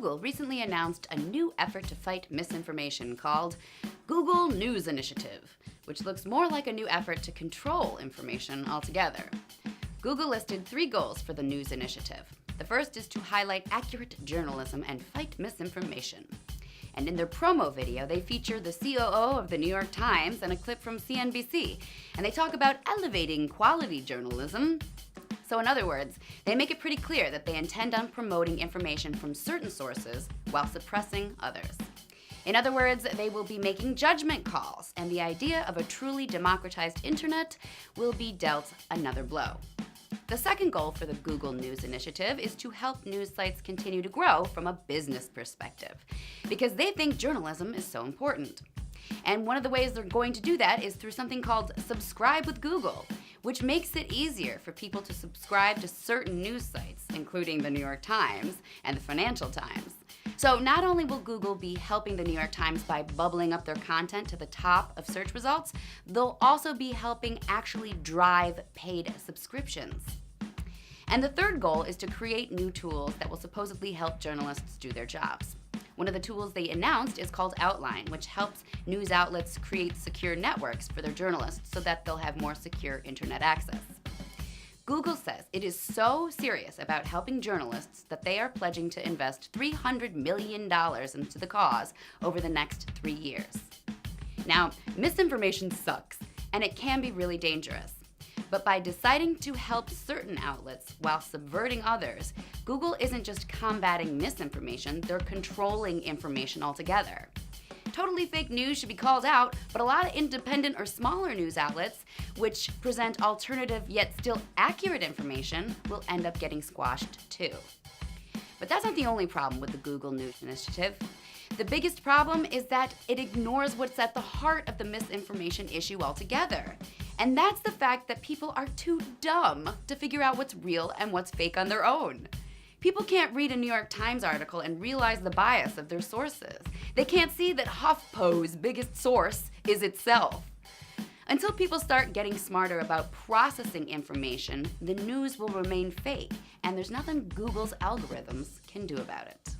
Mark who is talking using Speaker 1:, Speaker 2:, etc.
Speaker 1: Google recently announced a new effort to fight misinformation called Google News Initiative, which looks more like a new effort to control information altogether. Google listed 3 goals for the news initiative. The first is to highlight accurate journalism and fight misinformation. And in their promo video, they feature the COO of the New York Times and a clip from CNBC, and they talk about elevating quality journalism. So in other words, they make it pretty clear that they intend on promoting information from certain sources while suppressing others. In other words, they will be making judgment calls, and the idea of a truly democratized internet will be dealt another blow. The second goal for the Google News Initiative is to help news sites continue to grow from a business perspective, because they think journalism is so important. And one of the ways they're going to do that is through something called Subscribe with Google, which makes it easier for people to subscribe to certain news sites, including the New York Times and the Financial Times. So not only will Google be helping the New York Times by bubbling up their content to the top of search results, they'll also be helping actually drive paid subscriptions. And the third goal is to create new tools that will supposedly help journalists do their jobs. One of the tools they announced is called Outline, which helps news outlets create secure networks for their journalists so that they'll have more secure internet access. Google says it is so serious about helping journalists that they are pledging to invest $300 million into the cause over the next 3 years. Now, misinformation sucks, and it can be really dangerous. But by deciding to help certain outlets while subverting others, Google isn't just combating misinformation, they're controlling information altogether. Totally fake news should be called out, but a lot of independent or smaller news outlets, which present alternative yet still accurate information, will end up getting squashed too. But that's not the only problem with the Google News Initiative. The biggest problem is that it ignores what's at the heart of the misinformation issue altogether. And that's the fact that people are too dumb to figure out what's real and what's fake on their own. People can't read a New York Times article and realize the bias of their sources. They can't see that HuffPo's biggest source is itself. Until people start getting smarter about processing information, the news will remain fake, and there's nothing Google's algorithms can do about it.